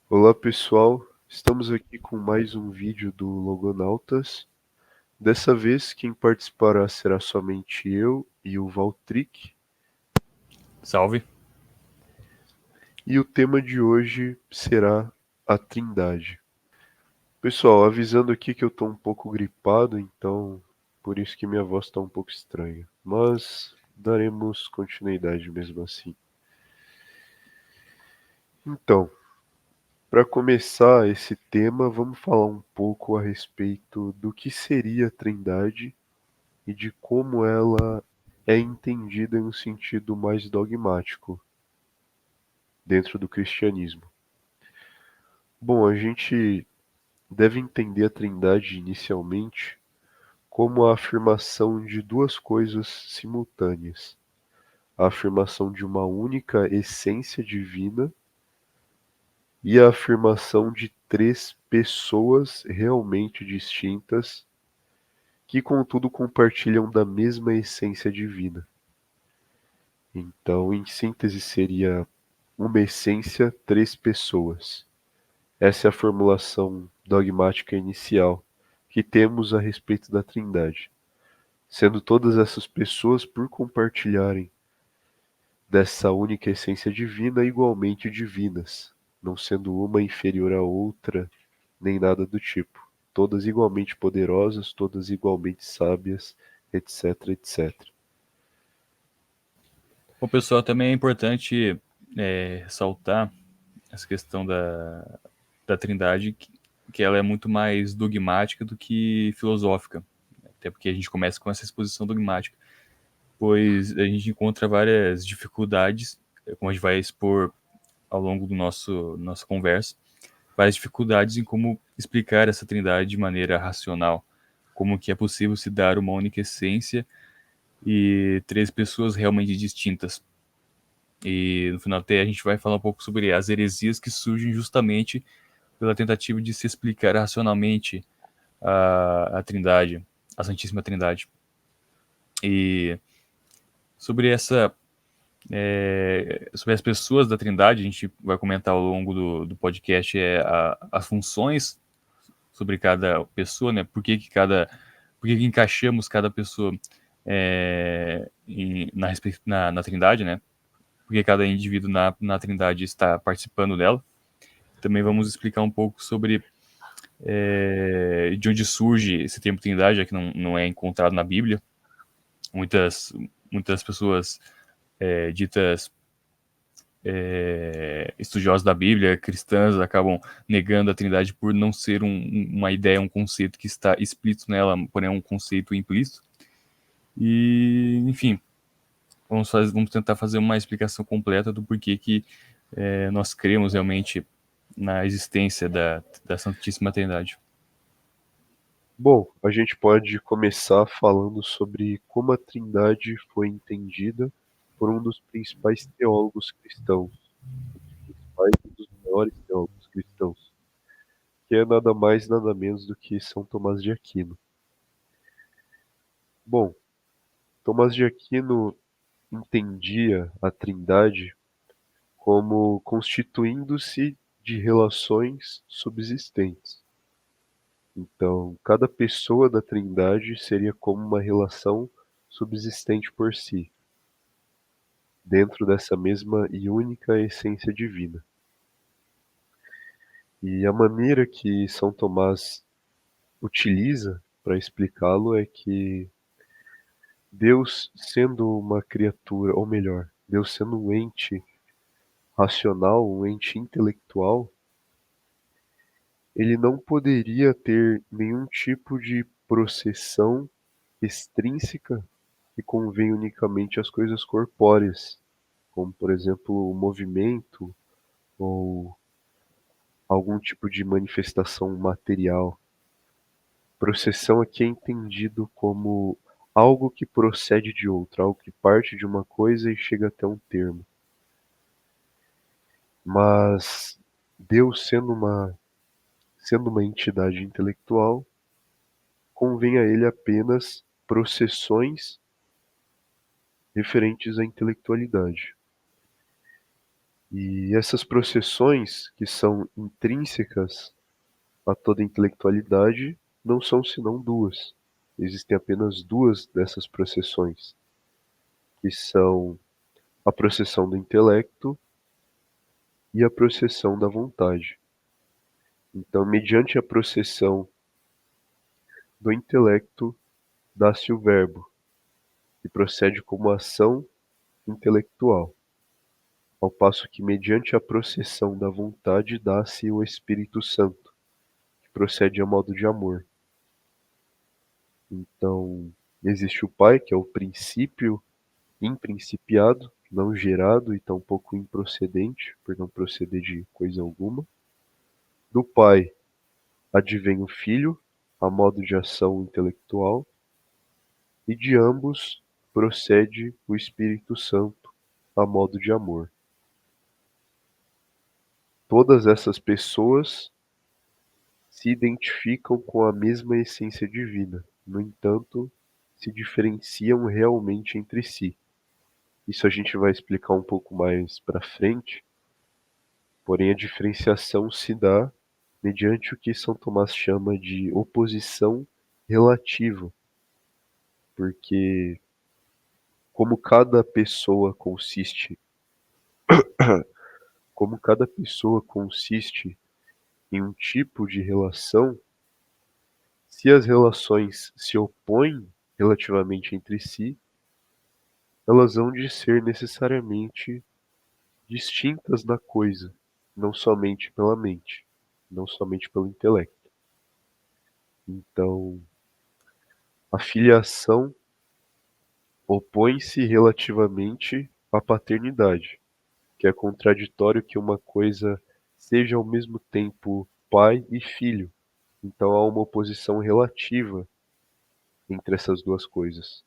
Olá pessoal, estamos aqui com mais um vídeo do Logonautas. Dessa vez quem participará será somente eu e o Valtric, Salve. e o tema de hoje será a Trindade. Pessoal, avisando aqui que eu estou um pouco gripado, então por isso que minha voz está um pouco estranha, mas daremos continuidade mesmo assim. Então, para começar esse tema, vamos falar um pouco a respeito do que seria a Trindade e de como ela é entendida em um sentido mais dogmático dentro do cristianismo. Bom, a gente deve entender a Trindade inicialmente como a afirmação de duas coisas simultâneas: a afirmação de uma única essência divina e a afirmação de três pessoas realmente distintas que, contudo, compartilham da mesma essência divina. Então, em síntese, seria uma essência, três pessoas. Essa é a formulação dogmática inicial que temos a respeito da Trindade, sendo todas essas pessoas, por compartilharem dessa única essência divina, igualmente divinas, não sendo uma inferior à outra, nem nada do tipo. Todas igualmente poderosas, todas igualmente sábias, etc, etc. O pessoal também é importante ressaltar essa questão da Trindade, que ela é muito mais dogmática do que filosófica. Até porque a gente começa com essa exposição dogmática, pois a gente encontra várias dificuldades, como a gente vai expor ao longo do nossa conversa, várias dificuldades em como explicar essa Trindade de maneira racional, como que é possível se dar uma única essência e três pessoas realmente distintas. E no final até a gente vai falar um pouco sobre as heresias que surgem justamente pela tentativa de se explicar racionalmente a Trindade, a Santíssima Trindade. E sobre sobre as pessoas da Trindade, a gente vai comentar ao longo do podcast as funções sobre cada pessoa, né? Por que encaixamos cada pessoa na Trindade, né? Porque cada indivíduo na Trindade está participando dela. Também vamos explicar um pouco sobre de onde surge esse termo Trindade, já que não é encontrado na Bíblia. Muitas pessoas ditas estudiosas da Bíblia, cristãs, acabam negando a Trindade por não ser uma ideia, um conceito que está explícito nela, porém é um conceito implícito. E, enfim, vamos tentar fazer uma explicação completa do porquê que nós cremos realmente na existência da Santíssima Trindade. Bom, a gente pode começar falando sobre como a Trindade foi entendida por um dos principais teólogos cristãos, um dos principais e dos maiores teólogos cristãos, que é nada mais nada menos do que São Tomás de Aquino. Bom, Tomás de Aquino entendia a Trindade como constituindo-se de relações subsistentes. Então, cada pessoa da Trindade seria como uma relação subsistente por si, dentro dessa mesma e única essência divina. E a maneira que São Tomás utiliza para explicá-lo é que Deus, sendo uma criatura, ou melhor, Deus sendo um ente racional, um ente intelectual, ele não poderia ter nenhum tipo de processão extrínseca que convém unicamente às coisas corpóreas, como por exemplo o movimento ou algum tipo de manifestação material. Processão aqui é entendido como algo que procede de outra, algo que parte de uma coisa e chega até um termo. Mas Deus sendo uma entidade intelectual, convém a ele apenas processões referentes à intelectualidade. E essas processões, que são intrínsecas a toda intelectualidade, não são senão duas. Existem apenas duas dessas processões, que são a processão do intelecto e a processão da vontade. Então, mediante a processão do intelecto, dá-se o verbo, que procede como ação intelectual, ao passo que, mediante a processão da vontade, dá-se o Espírito Santo, que procede a modo de amor. Então, existe o Pai, que é o princípio imprincipiado, não gerado e tampouco improcedente, por não proceder de coisa alguma. Do Pai advém o Filho, a modo de ação intelectual, e de ambos procede o Espírito Santo, a modo de amor. Todas essas pessoas se identificam com a mesma essência divina, no entanto, se diferenciam realmente entre si. Isso a gente vai explicar um pouco mais para frente, porém a diferenciação se dá mediante o que São Tomás chama de oposição relativa, porque como cada pessoa consiste, como cada pessoa consiste em um tipo de relação, se as relações se opõem relativamente entre si, elas hão de ser necessariamente distintas na coisa, não somente pela mente, não somente pelo intelecto. Então, a filiação opõe-se relativamente à paternidade, que é contraditório que uma coisa seja ao mesmo tempo pai e filho. Então há uma oposição relativa entre essas duas coisas.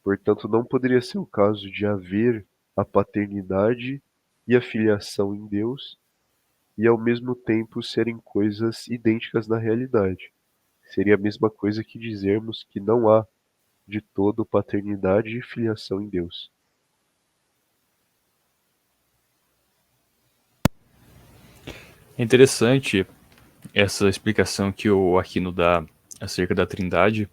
Portanto, não poderia ser o caso de haver a paternidade e a filiação em Deus e ao mesmo tempo serem coisas idênticas na realidade. Seria a mesma coisa que dizermos que não há de todo paternidade e filiação em Deus. É interessante essa explicação que o Aquino dá acerca da Trindade.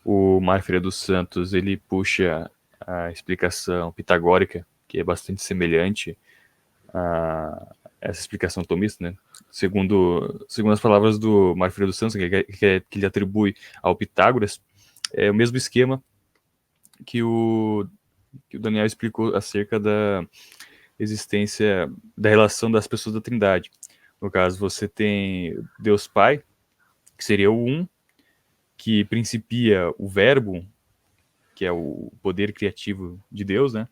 O Mário Ferreira dos Santos, ele puxa a explicação pitagórica, que é bastante semelhante a essa explicação tomista, né? Segundo as palavras do Mário Ferreira dos Santos, que ele atribui ao Pitágoras, é o mesmo esquema que que o Daniel explicou acerca da existência, da relação das pessoas da Trindade. No caso, você tem Deus Pai, que seria o Um, que principia o Verbo, que é o poder criativo de Deus, né?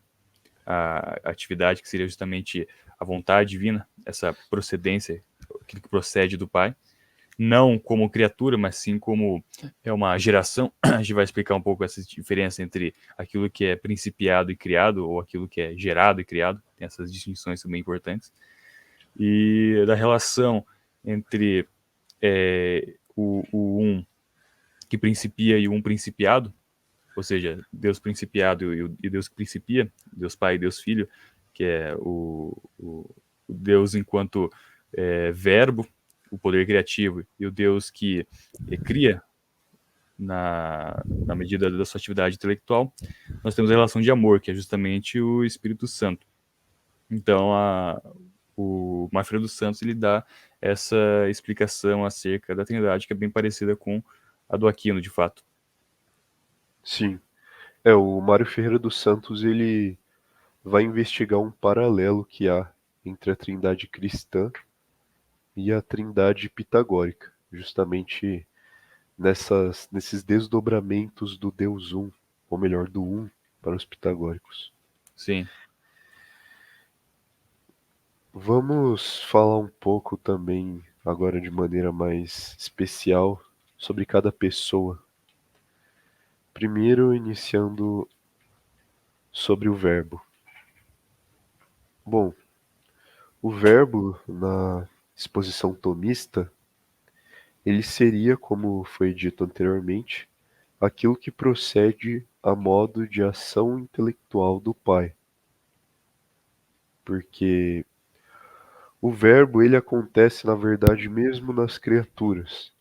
A atividade que seria justamente a vontade divina, essa procedência, aquilo que procede do Pai, não como criatura, mas sim como é uma geração. A gente vai explicar um pouco essa diferença entre aquilo que é principiado e criado, ou aquilo que é gerado e criado, tem essas distinções também importantes, e da relação entre o um que principia e o um principiado, ou seja, Deus principiado e Deus que principia, Deus Pai e Deus Filho, que é o Deus enquanto verbo, o poder criativo, e o Deus que cria na medida da sua atividade intelectual, nós temos a relação de amor, que é justamente o Espírito Santo. Então, o Mafra dos Santos ele dá essa explicação acerca da Trindade, que é bem parecida com a do Aquino, de fato. Sim, o Mário Ferreira dos Santos ele vai investigar um paralelo que há entre a Trindade cristã e a Trindade pitagórica, justamente nesses desdobramentos do Deus Um, ou melhor, do Um para os pitagóricos. Sim. Vamos falar um pouco também, agora de maneira mais especial, sobre cada pessoa. Primeiro, iniciando sobre o verbo. Bom, o verbo, na exposição tomista, ele seria, como foi dito anteriormente, aquilo que procede a modo de ação intelectual do Pai. Porque O verbo, ele acontece, na verdade, mesmo nas criaturas.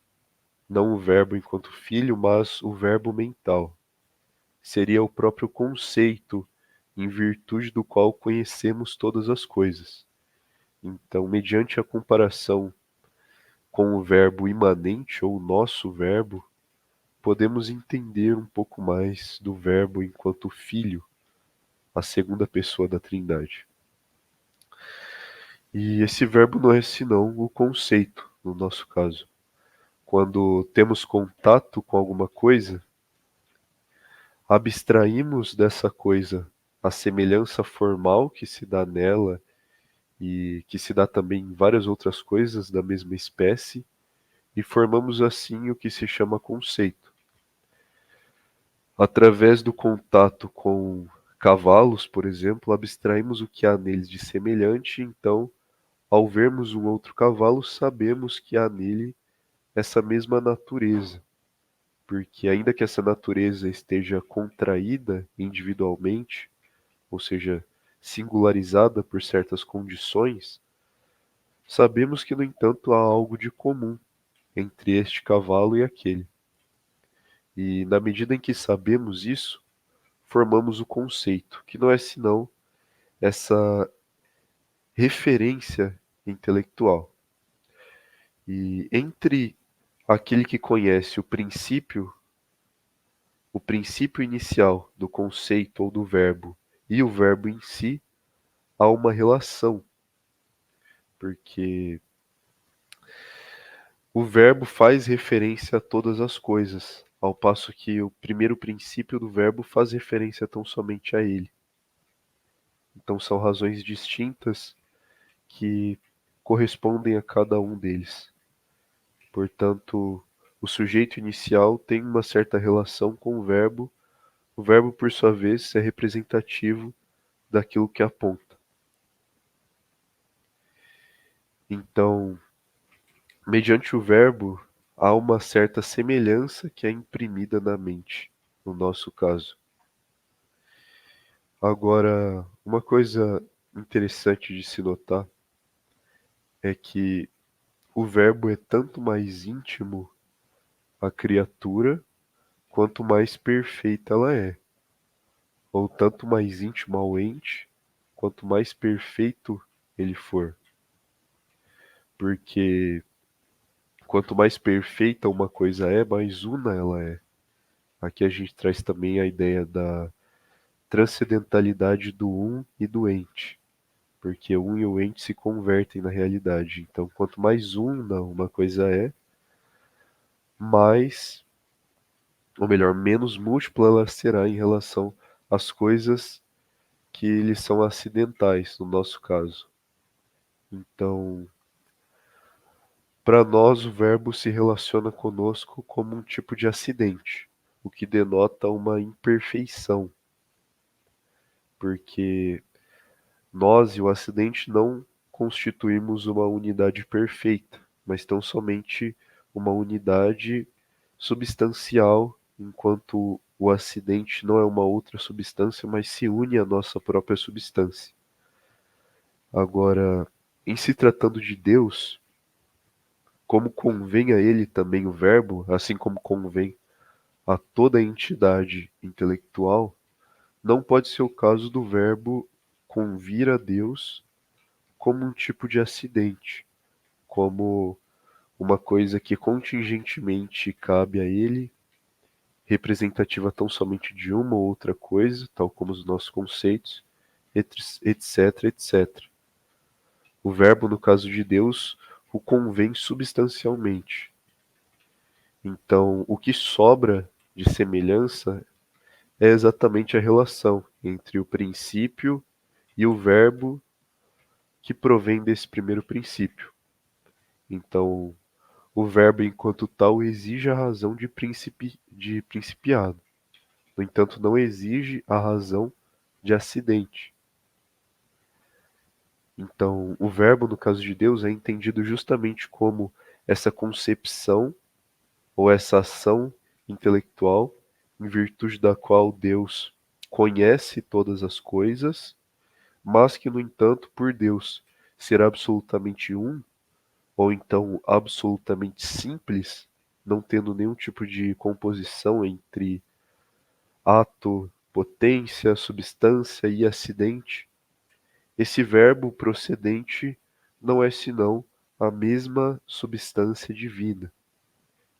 Não o verbo enquanto filho, mas o verbo mental. Seria o próprio conceito em virtude do qual conhecemos todas as coisas. Então, mediante a comparação com o verbo imanente ou nosso verbo, podemos entender um pouco mais do verbo enquanto filho, a segunda pessoa da Trindade. E esse verbo não é senão o conceito, no nosso caso. Quando temos contato com alguma coisa, abstraímos dessa coisa a semelhança formal que se dá nela e que se dá também em várias outras coisas da mesma espécie, e formamos assim o que se chama conceito. Através do contato com cavalos, por exemplo, abstraímos o que há neles de semelhante, então, ao vermos um outro cavalo, sabemos que há nele essa mesma natureza, porque ainda que essa natureza esteja contraída individualmente, ou seja, singularizada por certas condições, sabemos que, no entanto, há algo de comum entre este cavalo e aquele. E na medida em que sabemos isso, formamos o conceito, que não é senão essa referência intelectual. E entre aquele que conhece o princípio inicial do conceito ou do verbo e o verbo em si, há uma relação, porque o verbo faz referência a todas as coisas, ao passo que o primeiro princípio do verbo faz referência tão somente a ele. Então são razões distintas que correspondem a cada um deles. Portanto, o sujeito inicial tem uma certa relação com o verbo, por sua vez, é representativo daquilo que aponta. Então, mediante o verbo, há uma certa semelhança que é imprimida na mente, no nosso caso. Agora, uma coisa interessante de se notar é que o verbo é tanto mais íntimo à criatura, quanto mais perfeita ela é, ou tanto mais íntimo ao ente, quanto mais perfeito ele for. Porque quanto mais perfeita uma coisa é, mais una ela é. Aqui a gente traz também a ideia da transcendentalidade do um e do ente, porque o um e o ente se convertem na realidade. Então, quanto mais una uma coisa é, mais, ou melhor, menos múltipla ela será em relação às coisas que lhes são acidentais, no nosso caso. Então, para nós, o verbo se relaciona conosco como um tipo de acidente, o que denota uma imperfeição, porque nós e o acidente não constituímos uma unidade perfeita, mas tão somente uma unidade substancial, enquanto o acidente não é uma outra substância, mas se une à nossa própria substância. Agora, em se tratando de Deus, como convém a ele também o verbo, assim como convém a toda a entidade intelectual, não pode ser o caso do verbo convir a Deus como um tipo de acidente, como uma coisa que contingentemente cabe a ele, representativa tão somente de uma ou outra coisa, tal como os nossos conceitos, etc, etc. O verbo, no caso de Deus, o convém substancialmente. Então, o que sobra de semelhança é exatamente a relação entre o princípio e o verbo que provém desse primeiro princípio. Então, o verbo, enquanto tal, exige a razão de principiado. No entanto, não exige a razão de acidente. Então, o verbo, no caso de Deus, é entendido justamente como essa concepção ou essa ação intelectual em virtude da qual Deus conhece todas as coisas, mas que, no entanto, por Deus ser absolutamente um, ou então absolutamente simples, não tendo nenhum tipo de composição entre ato, potência, substância e acidente, esse verbo procedente não é senão a mesma substância divina,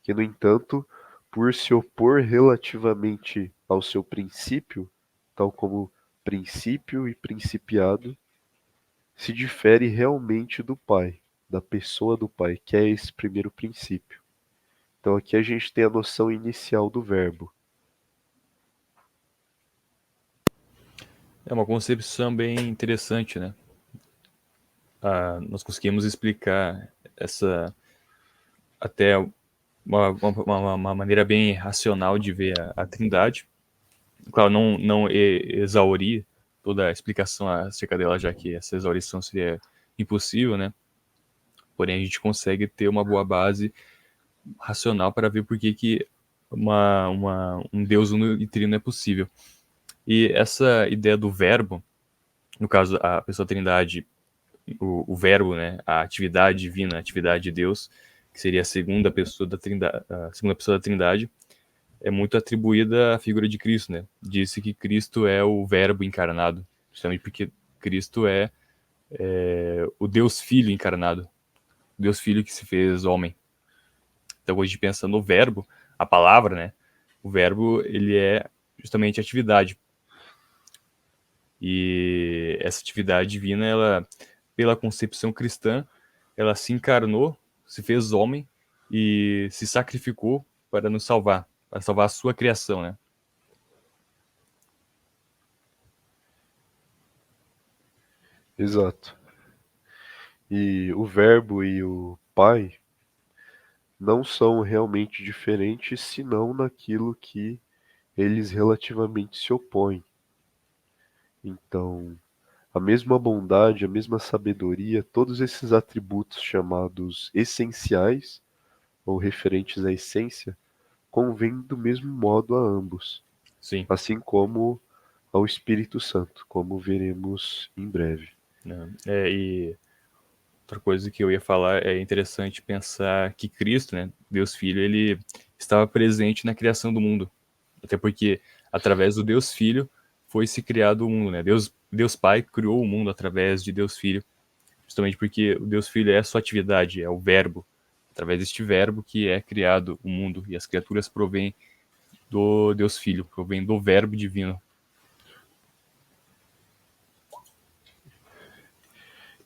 que, no entanto, por se opor relativamente ao seu princípio, tal como princípio e principiado, se difere realmente do Pai, da pessoa do Pai, que é esse primeiro princípio. Então aqui a gente tem a noção inicial do verbo. É uma concepção bem interessante, né? Nós conseguimos explicar essa até uma maneira bem racional de ver a Trindade. Claro, não exaurir toda a explicação acerca dela, já que essa exaurição seria impossível, né? Porém, a gente consegue ter uma boa base racional para ver por que um Deus uno e trino é possível. E essa ideia do verbo, no caso, a pessoa Trindade, o verbo, né, a atividade divina, a atividade de Deus, que seria a segunda pessoa da Trindade, é muito atribuída à figura de Cristo, né? Disse que Cristo é o verbo encarnado, justamente porque Cristo é o Deus Filho encarnado, o Deus Filho que se fez homem. Então, quando a gente pensa no verbo, a palavra, né? O verbo, ele é justamente atividade. E essa atividade divina, ela, pela concepção cristã, ela se encarnou, se fez homem e se sacrificou para nos salvar, para salvar a sua criação, né? Exato. E o verbo e o pai não são realmente diferentes, senão naquilo que eles relativamente se opõem. Então, a mesma bondade, a mesma sabedoria, todos esses atributos chamados essenciais ou referentes à essência, convêm do mesmo modo a ambos, Sim. assim como ao Espírito Santo, como veremos em breve. Né? E outra coisa que eu ia falar é interessante pensar que Cristo, né, Deus Filho, ele estava presente na criação do mundo. Até porque, através do Deus Filho, foi se criado o mundo, né? Deus Pai criou o mundo através de Deus Filho, justamente porque o Deus Filho é a sua atividade, é o verbo. Através deste verbo que é criado o mundo e as criaturas provêm do Deus Filho, provém do verbo divino.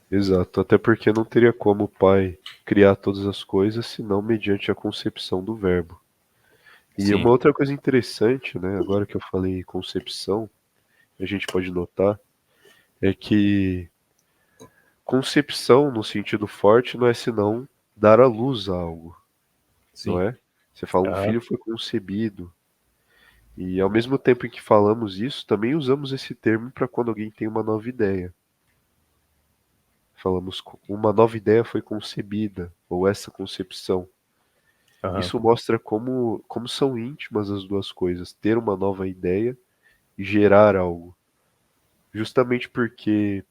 Exato, até porque não teria como o Pai criar todas as coisas senão mediante a concepção do Verbo. E Sim, uma outra coisa interessante, né, agora que eu falei concepção, a gente pode notar, é que concepção, no sentido forte, não é senão dar à luz a algo, não sim. é? Você fala, um Aham. filho foi concebido. E ao mesmo tempo em que falamos isso, também usamos esse termo para quando alguém tem uma nova ideia. Falamos, uma nova ideia foi concebida, ou essa concepção. Aham. Isso mostra como são íntimas as duas coisas, ter uma nova ideia e gerar algo. Justamente porque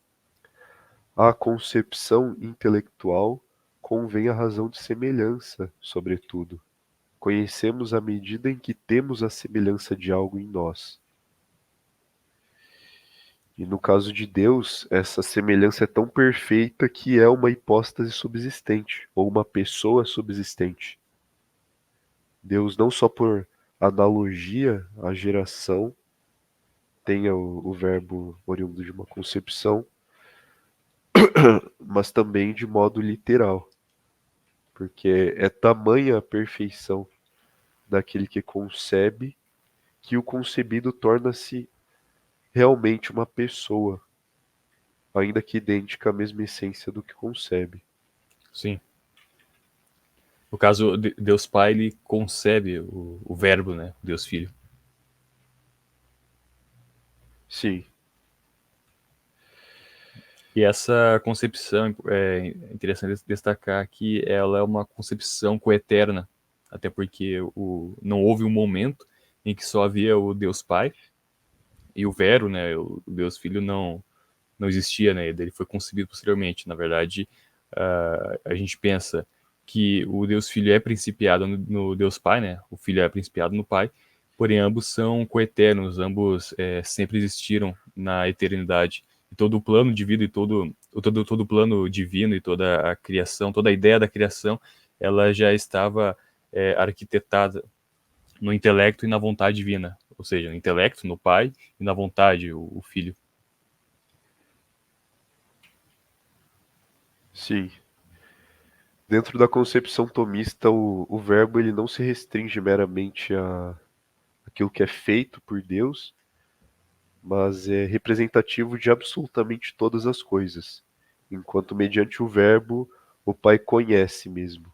a concepção intelectual convém a razão de semelhança, sobretudo. Conhecemos à medida em que temos a semelhança de algo em nós. E no caso de Deus, essa semelhança é tão perfeita que é uma hipóstase subsistente, ou uma pessoa subsistente. Deus, não só por analogia à geração, tem o verbo oriundo de uma concepção, mas também de modo literal, porque é tamanha a perfeição daquele que concebe que o concebido torna-se realmente uma pessoa, ainda que idêntica à mesma essência do que concebe. Sim. No caso, Deus Pai, ele concebe o verbo, né? Deus Filho. Sim, E essa concepção é interessante destacar que ela é uma concepção coeterna, até porque não houve um momento em que só havia o Deus Pai e o Verbo, né, o Deus Filho, não existia, né? Ele foi concebido posteriormente. Na verdade, a gente pensa que o Deus Filho é principiado no Deus Pai, né? O Filho é principiado no Pai, porém ambos são coeternos, ambos sempre existiram na eternidade. E todo o plano de vida e todo o plano divino e toda a criação, toda a ideia da criação, ela já estava arquitetada no intelecto e na vontade divina. Ou seja, no intelecto, no Pai, e na vontade, o Filho. Sim. Dentro da concepção tomista, o verbo ele não se restringe meramente a aquilo que é feito por Deus, mas é representativo de absolutamente todas as coisas. Enquanto mediante o verbo, o Pai conhece mesmo.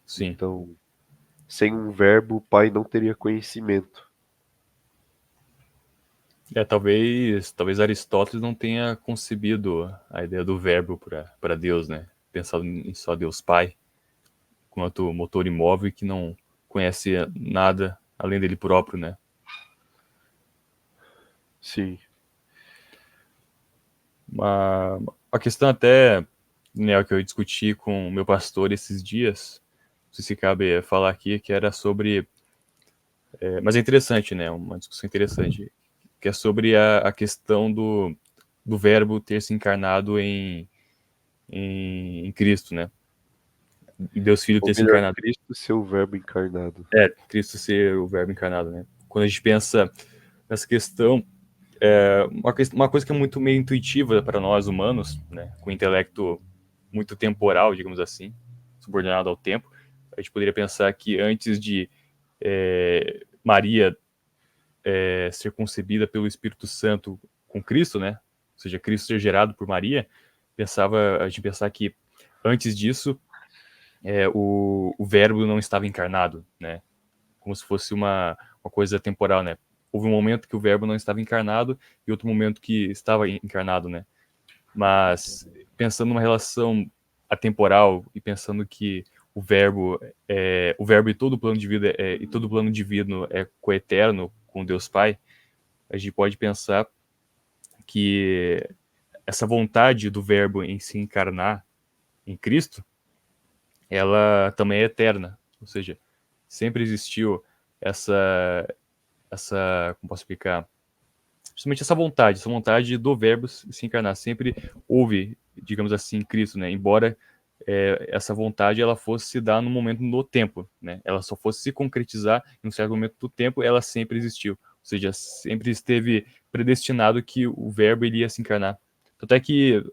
Sim. Então, sem um verbo, o Pai não teria conhecimento. Talvez Aristóteles não tenha concebido a ideia do verbo para Deus, né? Pensado em só Deus Pai, quanto motor imóvel que não conhece nada além dele próprio, né? Sim. Uma, a questão até, né, que eu discuti com o meu pastor esses dias, não sei se cabe falar aqui, que era sobre... mas é interessante, né? Uma discussão interessante, que é sobre a questão do verbo ter se encarnado em Cristo, né? Deus Filho Ou ter se melhor, encarnado. Cristo ser o verbo encarnado. Cristo ser o verbo encarnado, né? Quando a gente pensa nessa questão, uma coisa que é muito meio intuitiva para nós humanos, né? Com o intelecto muito temporal, digamos assim, subordinado ao tempo, a gente poderia pensar que antes de Maria ser concebida pelo Espírito Santo com Cristo, né? Ou seja, Cristo ser gerado por Maria, a gente pensar que antes disso o verbo não estava encarnado, né? Como se fosse uma coisa temporal, né? Houve um momento que o verbo não estava encarnado e outro momento que estava encarnado, né? Mas pensando numa relação atemporal e pensando que o verbo e todo o plano de vida e todo o plano divino é coeterno com Deus Pai, a gente pode pensar que essa vontade do verbo em se encarnar em Cristo, ela também é eterna, ou seja, sempre existiu essa como posso explicar, justamente essa vontade do verbo se encarnar, sempre houve, digamos assim, Cristo, né? Embora essa vontade ela fosse se dar no momento no tempo, né? Ela só fosse se concretizar em um certo momento do tempo, ela sempre existiu, ou seja, sempre esteve predestinado que o verbo iria se encarnar. Até que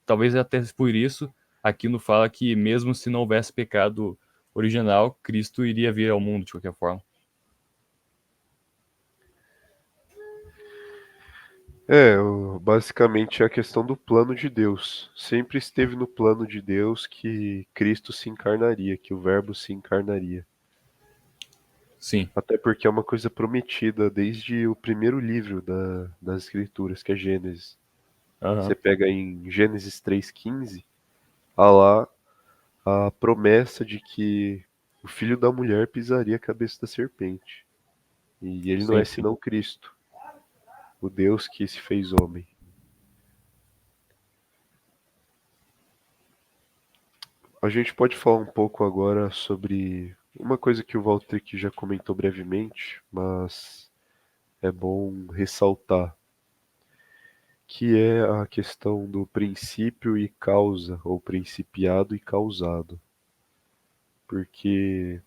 talvez até por isso Aquino fala que mesmo se não houvesse pecado original, Cristo iria vir ao mundo de qualquer forma. Basicamente é a questão do plano de Deus. Sempre esteve no plano de Deus que Cristo se encarnaria, que o Verbo se encarnaria. Sim. Até porque é uma coisa prometida desde o primeiro livro das Escrituras, que é Gênesis. Uhum. Você pega em Gênesis 3,15, há lá a promessa de que o filho da mulher pisaria a cabeça da serpente. E ele não é Sim, sim. senão Cristo, o Deus que se fez homem. A gente pode falar um pouco agora sobre uma coisa que o Valtric já comentou brevemente, mas é bom ressaltar, que é a questão do princípio e causa, ou principiado e causado. Porque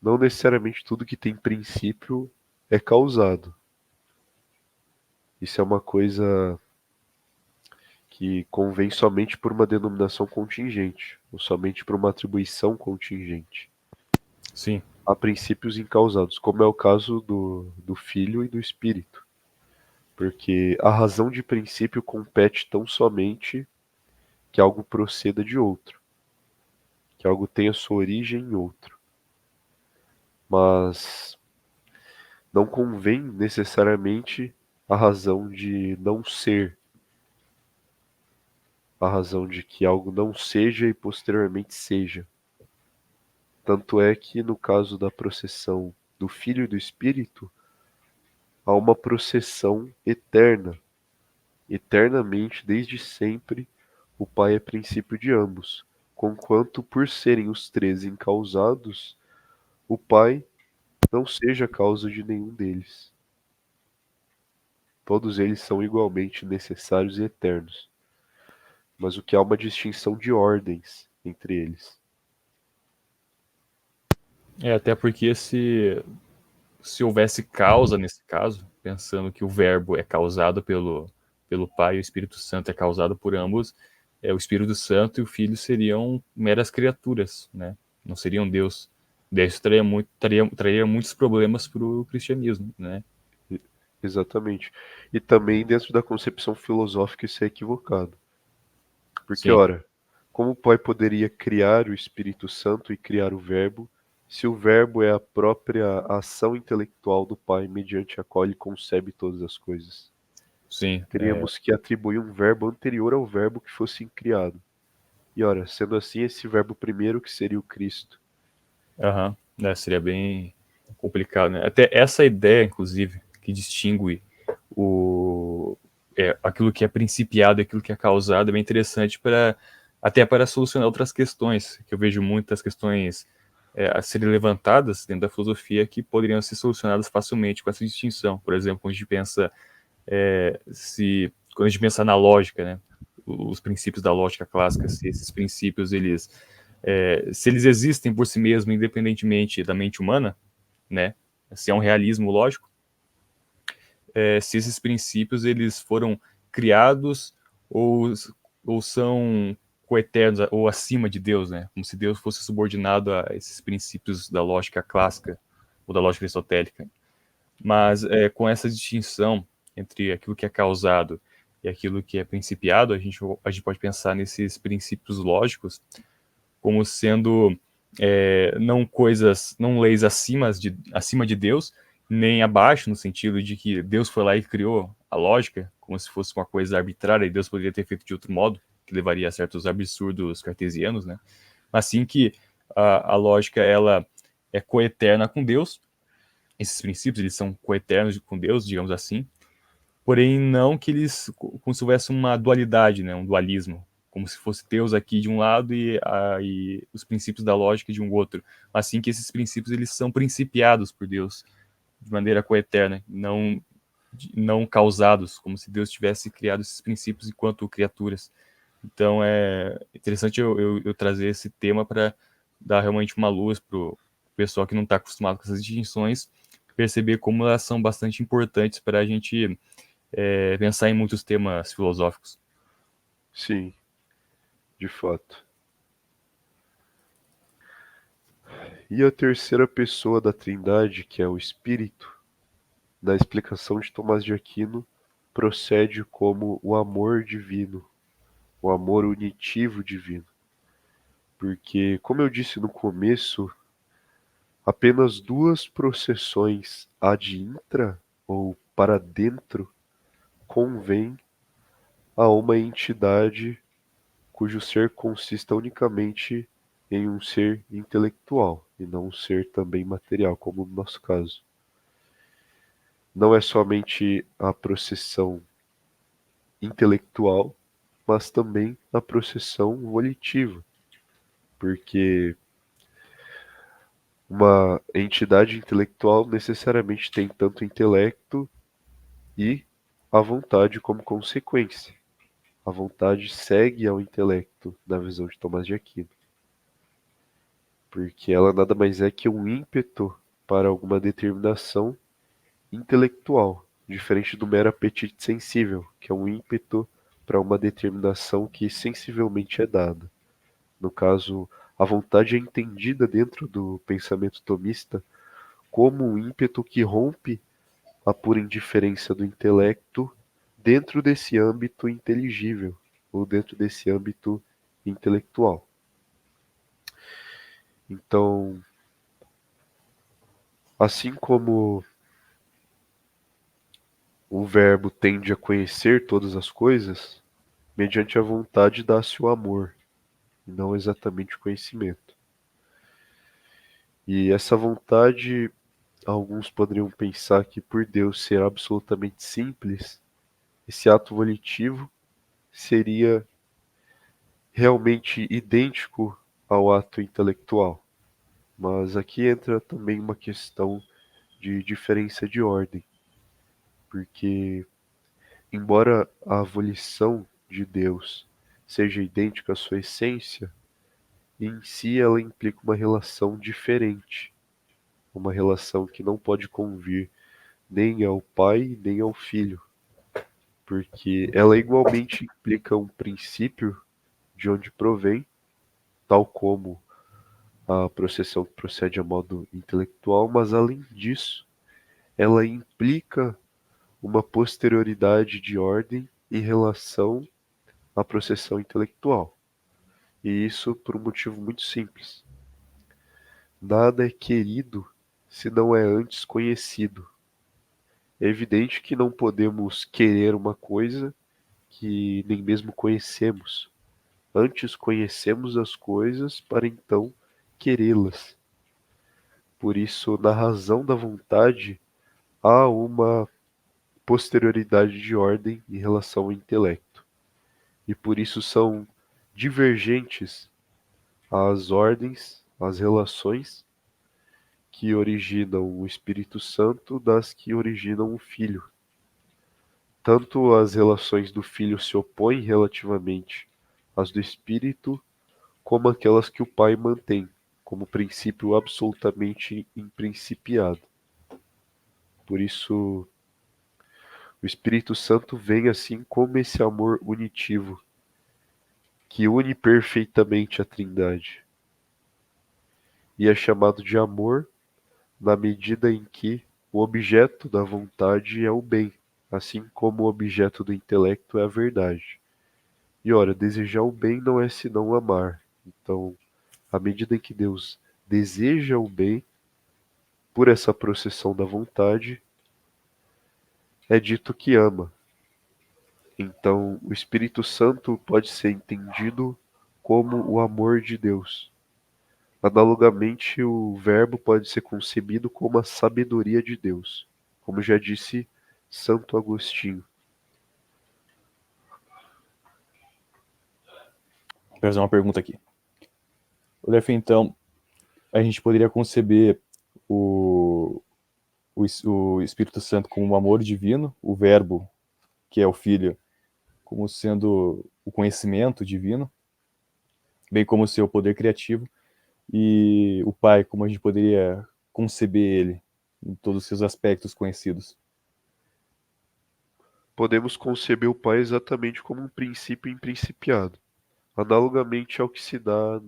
não necessariamente tudo que tem princípio é causado. Isso é uma coisa que convém somente por uma denominação contingente, ou somente por uma atribuição contingente. Sim. Há princípios incausados, como é o caso do Filho e do Espírito, porque a razão de princípio compete tão somente que algo proceda de outro, que algo tenha sua origem em outro. Mas não convém necessariamente a razão de não ser, a razão de que algo não seja e posteriormente seja. Tanto é que no caso da processão do Filho e do Espírito, há uma processão eterna Eternamente, desde sempre, o Pai é princípio de ambos, conquanto por serem os três encausados, o Pai não seja causa de nenhum deles. Todos eles são igualmente necessários e eternos, mas o que há uma distinção de ordens entre eles. Até porque se houvesse causa nesse caso, pensando que o verbo é causado pelo Pai e o Espírito Santo é causado por ambos, o Espírito Santo e o Filho seriam meras criaturas, né? Não seriam Deus. Daí isso traria muitos problemas para o cristianismo, né? Exatamente. E também dentro da concepção filosófica isso é equivocado. Porque, Sim, ora, como o Pai poderia criar o Espírito Santo e criar o Verbo, se o Verbo é a própria ação intelectual do Pai mediante a qual ele concebe todas as coisas? sim. Teríamos que atribuir um verbo anterior ao verbo que fosse criado. E, ora, sendo assim, esse verbo primeiro que seria o Cristo. Aham, seria bem complicado, né? Até essa ideia, inclusive, que distingue aquilo que é principiado e aquilo que é causado é bem interessante até para solucionar outras questões, que eu vejo muitas questões a serem levantadas dentro da filosofia que poderiam ser solucionadas facilmente com essa distinção. Por exemplo, quando a gente pensa quando a gente pensa na lógica, né? Os princípios da lógica clássica, se esses princípios se eles existem por si mesmos, independentemente da mente humana, né? Se é um realismo lógico, se esses princípios eles foram criados ou, ou são coeternos ou acima de Deus, né? Como se Deus fosse subordinado a esses princípios da lógica clássica ou da lógica aristotélica. Mas com essa distinção entre aquilo que é causado e aquilo que é principiado, a gente pode pensar nesses princípios lógicos como sendo não coisas, não leis acima de Deus, nem abaixo, no sentido de que Deus foi lá e criou a lógica, como se fosse uma coisa arbitrária e Deus poderia ter feito de outro modo, que levaria a certos absurdos cartesianos, né? Mas sim que a lógica ela é coeterna com Deus, esses princípios eles são coeternos com Deus, digamos assim, porém não que eles como se houvesse uma dualidade, né, um dualismo, como se fosse Deus aqui de um lado e os princípios da lógica de um outro, mas sim que esses princípios eles são principiados por Deus de maneira coeterna, não causados, como se Deus tivesse criado esses princípios enquanto criaturas. Então é interessante eu trazer esse tema para dar realmente uma luz para o pessoal que não está acostumado com essas distinções, perceber como elas são bastante importantes para a gente pensar em muitos temas filosóficos. Sim, de fato. E a terceira pessoa da Trindade, que é o Espírito, na explicação de Tomás de Aquino, procede como o amor divino, o amor unitivo divino. Porque, como eu disse no começo, apenas duas processões ad intra, ou para dentro, convém a uma entidade cujo ser consista unicamente em um ser intelectual, e não um ser também material, como no nosso caso. Não é somente a processão intelectual, mas também a processão volitiva, porque uma entidade intelectual necessariamente tem tanto intelecto e a vontade como consequência. A vontade segue ao intelecto, na visão de Tomás de Aquino, porque ela nada mais é que um ímpeto para alguma determinação intelectual, diferente do mero apetite sensível, que é um ímpeto para uma determinação que sensivelmente é dada. No caso, a vontade é entendida dentro do pensamento tomista como um ímpeto que rompe a pura indiferença do intelecto dentro desse âmbito inteligível, ou dentro desse âmbito intelectual. Então, assim como o verbo tende a conhecer todas as coisas, mediante a vontade dá-se o amor, e não exatamente o conhecimento. E essa vontade, alguns poderiam pensar que por Deus ser absolutamente simples, esse ato volitivo seria realmente idêntico ao ato intelectual. Mas aqui entra também uma questão de diferença de ordem, porque, embora a volição de Deus seja idêntica à sua essência, em si ela implica uma relação diferente, uma relação que não pode convir nem ao Pai nem ao Filho, porque ela igualmente implica um princípio de onde provém, tal como a processão que procede a modo intelectual, mas além disso, ela implica uma posterioridade de ordem em relação à processão intelectual. E isso por um motivo muito simples. Nada é querido se não é antes conhecido. É evidente que não podemos querer uma coisa que nem mesmo conhecemos. Antes conhecemos as coisas para então querê-las. Por isso, na razão da vontade, há uma posterioridade de ordem em relação ao intelecto. E por isso são divergentes as ordens, as relações que originam o Espírito Santo das que originam o Filho. Tanto as relações do Filho se opõem relativamente às do Espírito, como aquelas que o Pai mantém, como princípio absolutamente imprincipiado. Por isso, o Espírito Santo vem assim como esse amor unitivo, que une perfeitamente a Trindade. E é chamado de amor na medida em que o objeto da vontade é o bem, assim como o objeto do intelecto é a verdade. E ora, desejar o bem não é senão amar. Então, à medida em que Deus deseja o bem, por essa processão da vontade, é dito que ama. Então, o Espírito Santo pode ser entendido como o amor de Deus. Analogamente, o Verbo pode ser concebido como a sabedoria de Deus, como já disse Santo Agostinho. Vou fazer uma pergunta aqui. Olef, então, a gente poderia conceber o, o Espírito Santo como um amor divino, o Verbo, que é o Filho, como sendo o conhecimento divino, bem como o seu poder criativo, e o Pai, como a gente poderia conceber ele em todos os seus aspectos conhecidos. Podemos conceber o Pai exatamente como um princípio imprincipiado, analogamente ao que se dá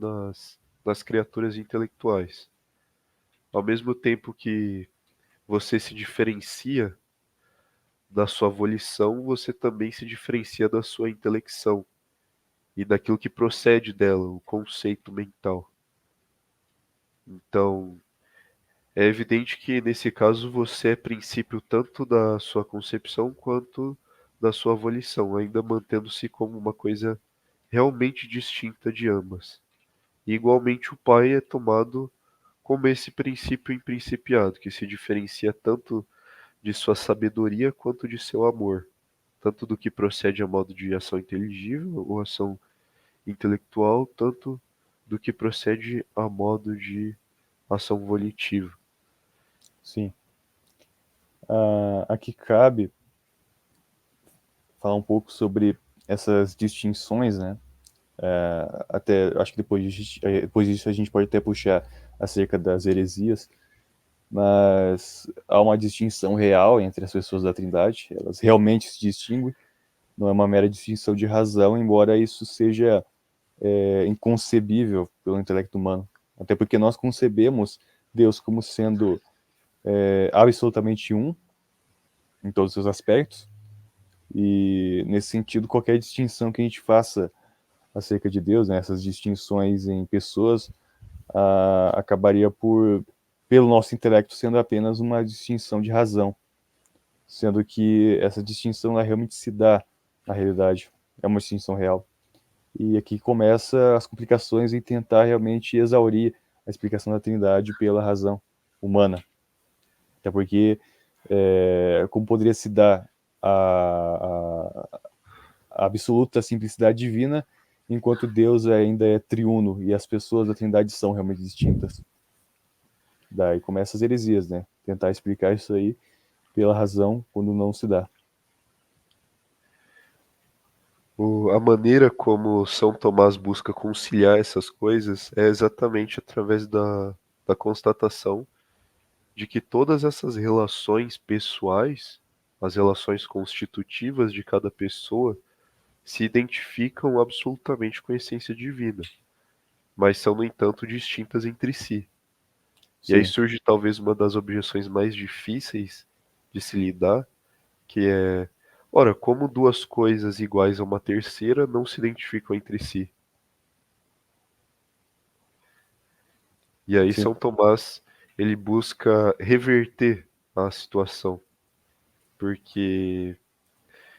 nas criaturas intelectuais. Ao mesmo tempo que você se diferencia da sua volição, você também se diferencia da sua intelecção e daquilo que procede dela, o conceito mental. Então, é evidente que nesse caso você é princípio tanto da sua concepção quanto da sua volição, ainda mantendo-se como uma coisa realmente distinta de ambas. E igualmente o Pai é tomado como esse princípio imprincipiado, que se diferencia tanto de sua sabedoria quanto de seu amor, tanto do que procede a modo de ação inteligível ou ação intelectual, tanto do que procede a modo de ação volitiva. Sim. Aqui cabe falar um pouco sobre essas distinções, né? Até acho que depois disso a gente pode até puxar acerca das heresias, mas há uma distinção real entre as pessoas da Trindade, elas realmente se distinguem, não é uma mera distinção de razão, embora isso seja inconcebível pelo intelecto humano, até porque nós concebemos Deus como sendo absolutamente um em todos os seus aspectos, e nesse sentido qualquer distinção que a gente faça acerca de Deus, né, essas distinções em pessoas, acabaria pelo nosso intelecto, sendo apenas uma distinção de razão, sendo que essa distinção ela realmente se dá na realidade, é uma distinção real. E aqui começa as complicações em tentar realmente exaurir a explicação da Trindade pela razão humana, até porque como poderia se dar a, a absoluta simplicidade divina, enquanto Deus ainda é triuno e as pessoas da Trindade são realmente distintas. Daí começa as heresias, né? Tentar explicar isso aí pela razão quando não se dá. A maneira como São Tomás busca conciliar essas coisas é exatamente através da constatação de que todas essas relações pessoais, as relações constitutivas de cada pessoa, se identificam absolutamente com a essência divina, mas são, no entanto, distintas entre si. E aí Sim, surge talvez uma das objeções mais difíceis de se lidar, que é, ora, como duas coisas iguais a uma terceira não se identificam entre si? E aí sim, São Tomás, ele busca reverter a situação, porque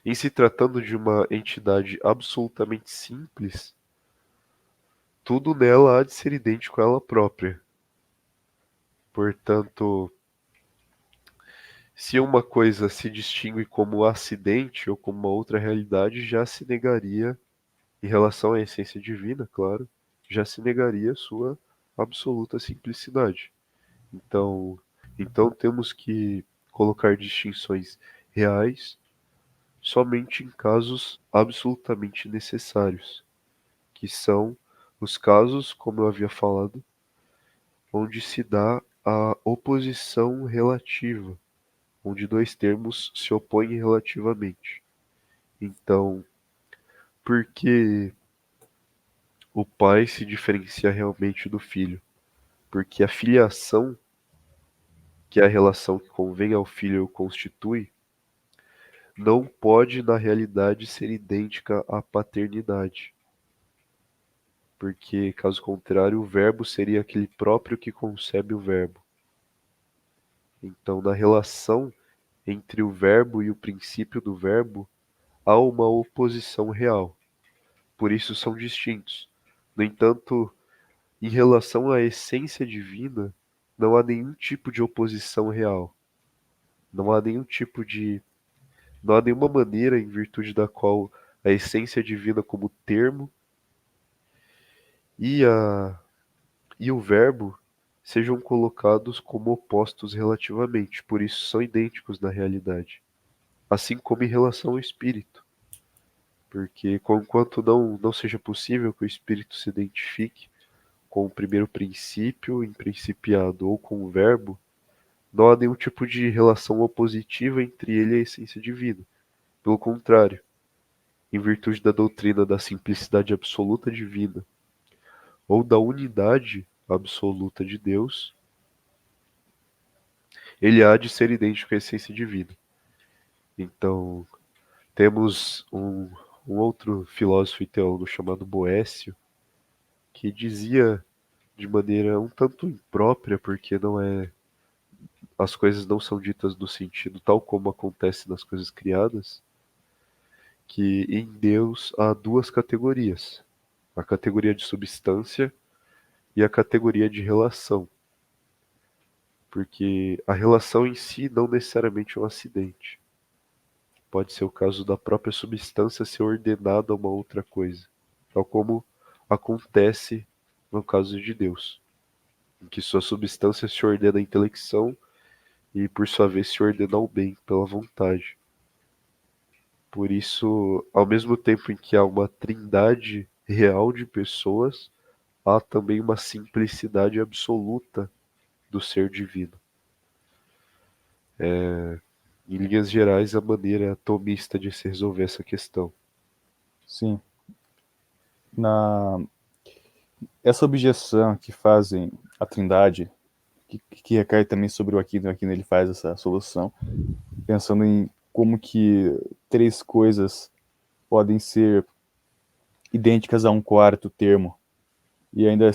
em se tratando de uma entidade absolutamente simples, tudo nela há de ser idêntico a ela própria. Portanto, se uma coisa se distingue como acidente ou como uma outra realidade, já se negaria, em relação à essência divina, claro, já se negaria a sua absoluta simplicidade. Então, então temos que colocar distinções reais somente em casos absolutamente necessários, que são os casos, como eu havia falado, onde se dá a oposição relativa, onde dois termos se opõem relativamente. Então, por que o pai se diferencia realmente do filho? Porque a filiação, que é a relação que convém ao filho e o constitui, não pode, na realidade, ser idêntica à paternidade. Porque, caso contrário, o verbo seria aquele próprio que concebe o verbo. Então, na relação entre o verbo e o princípio do verbo, há uma oposição real. Por isso são distintos. No entanto, em relação à essência divina, não há nenhum tipo de oposição real. Não há nenhum tipo de. Não há nenhuma maneira em virtude da qual a essência divina como termo e, e o verbo sejam colocados como opostos relativamente, por isso são idênticos na realidade. Assim como em relação ao espírito. Porque, conquanto não seja possível que o espírito se identifique com o primeiro princípio, em principiado, ou com o verbo, não há nenhum tipo de relação opositiva entre ele e a essência divina. Pelo contrário, em virtude da doutrina da simplicidade absoluta divina, ou da unidade absoluta de Deus, ele há de ser idêntico à essência divina. Então, temos um outro filósofo e teólogo chamado Boécio, que dizia de maneira um tanto imprópria, porque não é, as coisas não são ditas no sentido tal como acontece nas coisas criadas, que em Deus há duas categorias: a categoria de substância e a categoria de relação, porque a relação em si não necessariamente é um acidente. Pode ser o caso da própria substância ser ordenada a uma outra coisa, tal como acontece no caso de Deus, em que sua substância se ordena à intelecção e, por sua vez, se ordena ao bem pela vontade. Por isso, ao mesmo tempo em que há uma trindade real de pessoas, há também uma simplicidade absoluta do ser divino. Em linhas gerais, a maneira tomista de se resolver essa questão. sim. Na, essa objeção que fazem a Trindade, que recai também sobre o Aquino ele faz essa solução, pensando em como que três coisas podem ser idênticas a um quarto termo e ainda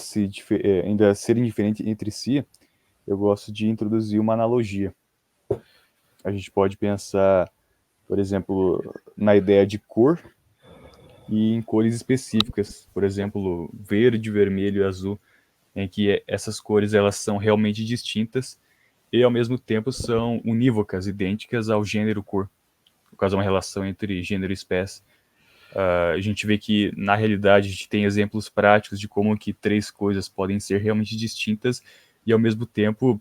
serem diferentes entre si, eu gosto de introduzir uma analogia. A gente pode pensar, por exemplo, na ideia de cor e em cores específicas, por exemplo, verde, vermelho e azul, em que essas cores elas são realmente distintas e ao mesmo tempo são unívocas, idênticas ao gênero cor. caso uma relação entre gênero e espécie. A gente vê que, na realidade, a gente tem exemplos práticos de como que três coisas podem ser realmente distintas e, ao mesmo tempo,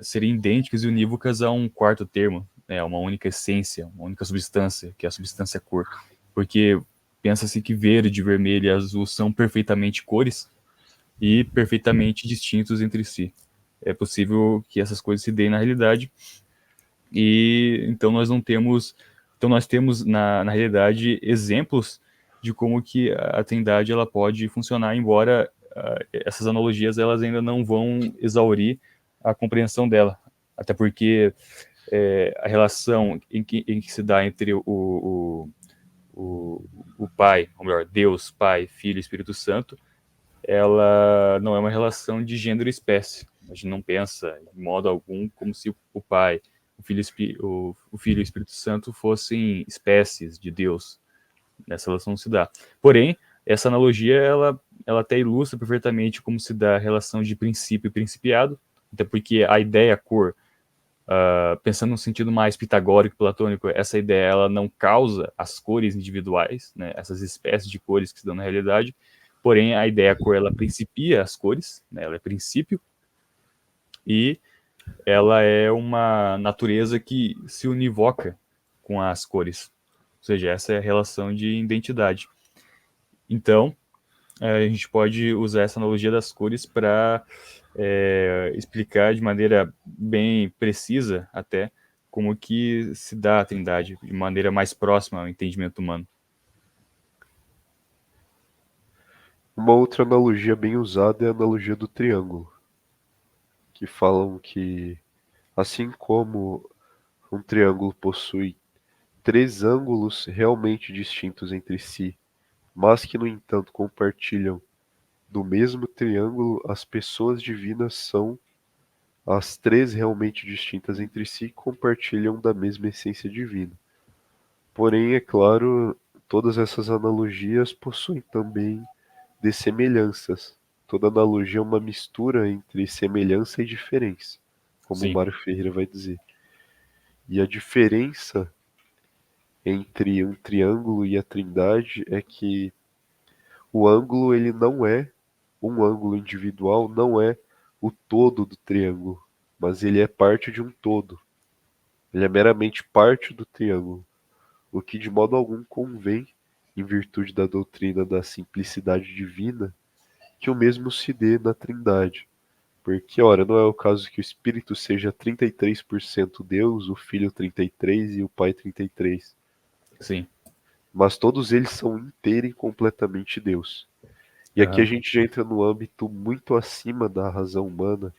serem idênticas e unívocas a um quarto termo, né, uma única essência, uma única substância, que é a substância cor. Porque pensa-se que verde, vermelho e azul são perfeitamente cores e perfeitamente distintos entre si. É possível que essas coisas se deem na realidade, e então nós temos na realidade exemplos de como que a Trindade ela pode funcionar, embora essas analogias elas ainda não vão exaurir a compreensão dela, até porque a relação em que se dá entre o Pai, ou melhor, Deus, Pai, Filho e Espírito Santo, ela não é uma relação de gênero e espécie. A gente não pensa, de modo algum, como se o Pai, o Filho e o Espírito Santo fossem espécies de Deus. Essa relação não se dá. Porém, essa analogia, ela até ilustra perfeitamente como se dá a relação de princípio e principiado, até porque a ideia cor, pensando no sentido mais pitagórico, platônico, essa ideia ela não causa as cores individuais, né, essas espécies de cores que se dão na realidade, porém a ideia cor ela principia as cores, né, ela é princípio, e ela é uma natureza que se univoca com as cores, ou seja, essa é a relação de identidade. Então, a gente pode usar essa analogia das cores para explicar de maneira bem precisa até como que se dá a Trindade, de maneira mais próxima ao entendimento humano. Uma outra analogia bem usada é a analogia do triângulo, que falam que, assim como um triângulo possui três ângulos realmente distintos entre si, mas que, no entanto, compartilham do mesmo triângulo, as pessoas divinas são as três realmente distintas entre si e compartilham da mesma essência divina. Porém, é claro, todas essas analogias possuem também dessemelhanças. Toda analogia é uma mistura entre semelhança e diferença, como o Sim, Mário Ferreira vai dizer. E a diferença entre um triângulo e a trindade é que o ângulo ele não é um ângulo individual, não é o todo do triângulo, mas ele é parte de um todo. Ele é meramente parte do triângulo, o que de modo algum convém, em virtude da doutrina da simplicidade divina, que o mesmo se dê na Trindade. Porque, ora, não é o caso que o Espírito seja 33% Deus, o Filho 33% e o Pai 33%. sim. Mas todos eles são inteiro e completamente Deus. E aqui a Aham. gente já entra no âmbito muito acima da razão humana,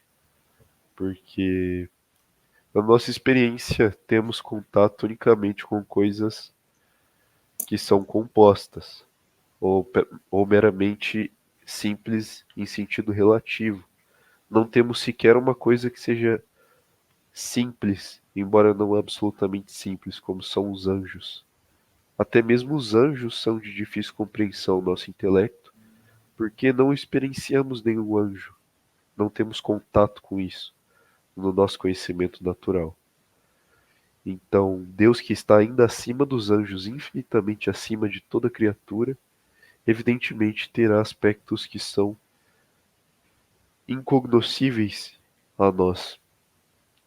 porque na nossa experiência temos contato unicamente com coisas que são compostas, ou meramente simples em sentido relativo. Não temos sequer uma coisa que seja simples, embora não absolutamente simples, como são os anjos. Até mesmo os anjos são de difícil compreensão ao nosso intelecto, porque não experienciamos nenhum anjo, não temos contato com isso no nosso conhecimento natural. Então, Deus que está ainda acima dos anjos, infinitamente acima de toda criatura, evidentemente terá aspectos que são incognoscíveis a nós.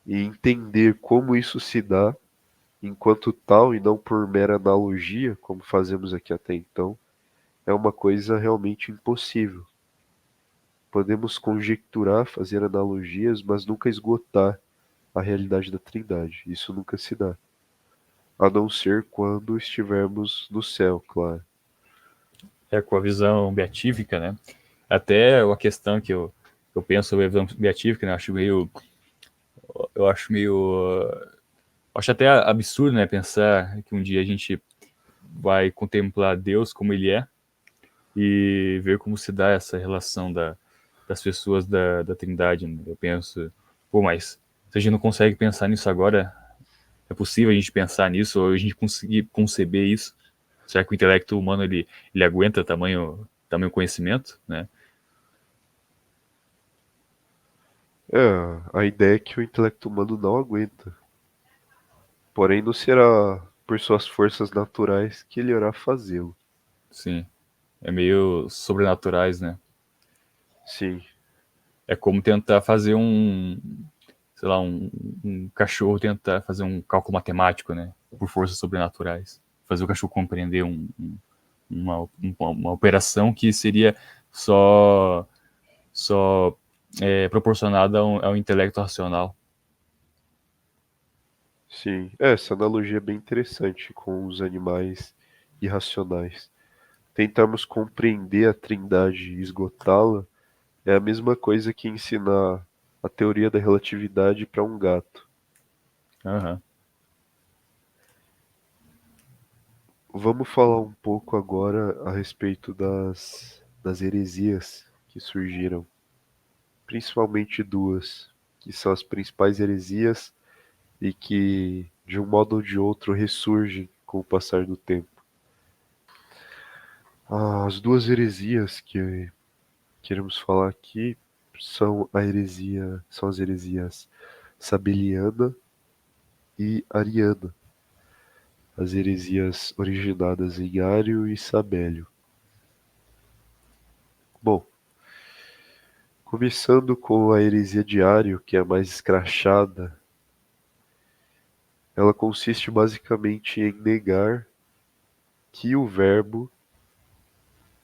E entender como isso se dá enquanto tal e não por mera analogia, como fazemos aqui até então, é uma coisa realmente impossível. Podemos conjecturar, fazer analogias, mas nunca esgotar a realidade da Trindade. Isso nunca se dá. A não ser quando estivermos no céu, claro. Com a visão beatífica, né? Até uma questão que eu penso sobre a visão beatífica, né? Eu acho até absurdo, né? Pensar que um dia a gente vai contemplar Deus como Ele é e ver como se dá essa relação das pessoas da Trindade, né? Eu penso, pô, mas se a gente não consegue pensar nisso agora, é possível a gente pensar nisso ou a gente conseguir conceber isso? Será que o intelecto humano ele aguenta tamanho conhecimento, né? É, a ideia é que o intelecto humano não aguenta. Porém, não será por suas forças naturais que ele irá fazê-lo. Sim. É meio sobrenaturais, né? Sim, É como tentar fazer sei lá, um cachorro tentar fazer um cálculo matemático, né? Por forças sobrenaturais. Fazer o cachorro compreender uma operação que seria só, só proporcionada ao intelecto racional. sim. Essa analogia é bem interessante com os animais irracionais. Tentarmos compreender a Trindade e esgotá-la é a mesma coisa que ensinar a teoria da relatividade para um gato. Aham. Vamos falar um pouco agora a respeito das heresias que surgiram, principalmente duas, que são as principais heresias e que, de um modo ou de outro, ressurgem com o passar do tempo. As duas heresias que queremos falar aqui são as heresias sabeliana e ariana, as heresias originadas em Ário e Sabélio. Bom, começando com a heresia de Ário, que é a mais escrachada, ela consiste basicamente em negar que o Verbo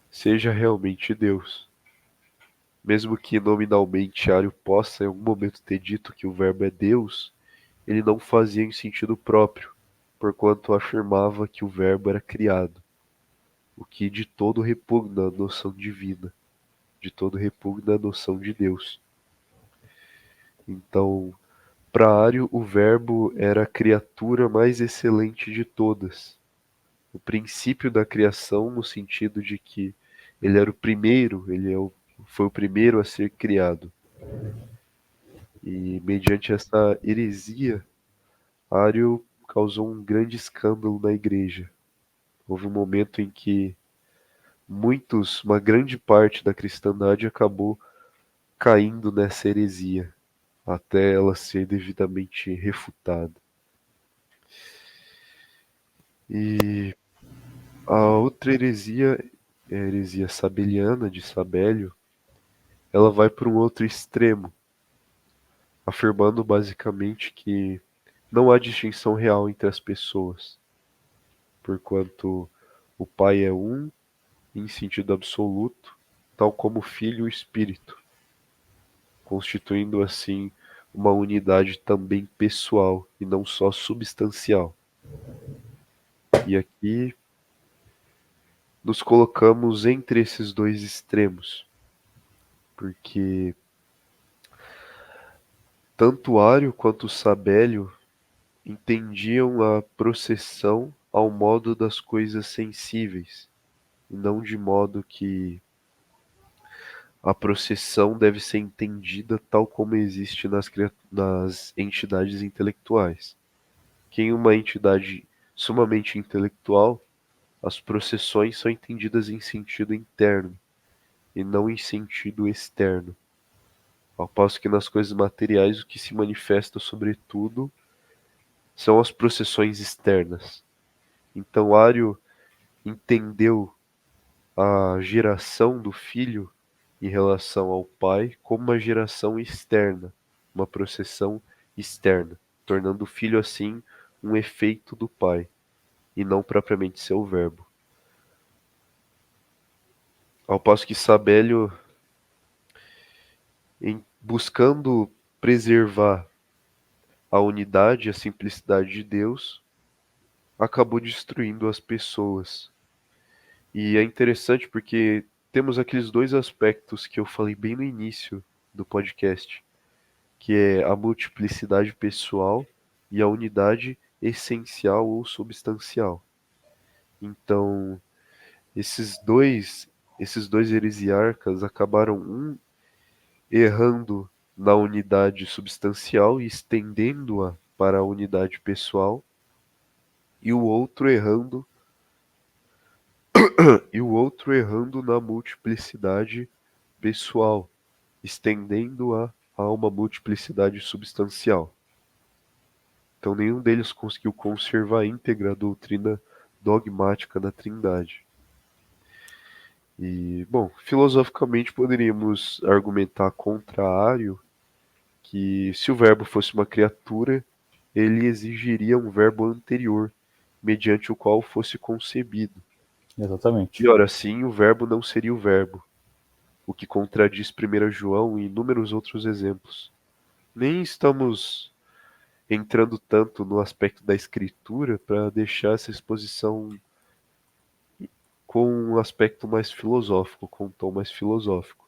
seja realmente Deus. Mesmo que nominalmente Ário possa em algum momento ter dito que o Verbo é Deus, ele não fazia em sentido próprio, porquanto afirmava que o Verbo era criado, o que de todo repugna a noção divina, de todo repugna a noção de Deus. Então, para Ário, o Verbo era a criatura mais excelente de todas, o princípio da criação no sentido de que ele era o primeiro, foi o primeiro a ser criado. E mediante essa heresia, Ário causou um grande escândalo na igreja. Houve um momento em que uma grande parte da cristandade acabou caindo nessa heresia, até ela ser devidamente refutada. E a outra heresia, a heresia sabeliana de Sabélio, ela vai para um outro extremo, afirmando basicamente que não há distinção real entre as pessoas, porquanto o Pai é um em sentido absoluto, tal como o Filho e o Espírito, constituindo assim uma unidade também pessoal e não só substancial. E aqui nos colocamos entre esses dois extremos, porque tanto Ário quanto Sabélio entendiam a processão ao modo das coisas sensíveis, e não de modo que a processão deve ser entendida tal como existe nas entidades intelectuais. Que em uma entidade sumamente intelectual, as processões são entendidas em sentido interno e não em sentido externo. Ao passo que nas coisas materiais o que se manifesta sobretudo são as processões externas. Então Ário entendeu a geração do filho em relação ao pai como uma geração externa, uma processão externa, tornando o filho assim um efeito do pai e não propriamente seu verbo. Ao passo que Sabélio, buscando preservar a unidade e a simplicidade de Deus, acabou destruindo as pessoas. E é interessante porque temos aqueles dois aspectos que eu falei bem no início do podcast, que é a multiplicidade pessoal e a unidade essencial ou substancial. Então, esses dois heresiarcas acabaram errando na unidade substancial e estendendo-a para a unidade pessoal, e o outro errando na multiplicidade pessoal, estendendo-a a uma multiplicidade substancial. Então nenhum deles conseguiu conservar íntegra a doutrina dogmática da Trindade. E, bom, filosoficamente poderíamos argumentar contra Ario que se o verbo fosse uma criatura, ele exigiria um verbo anterior, mediante o qual fosse concebido. Exatamente. E ora, assim, o verbo não seria o verbo, o que contradiz 1 João e inúmeros outros exemplos. Nem estamos entrando tanto no aspecto da escritura para deixar essa exposição com um aspecto mais filosófico, com um tom mais filosófico.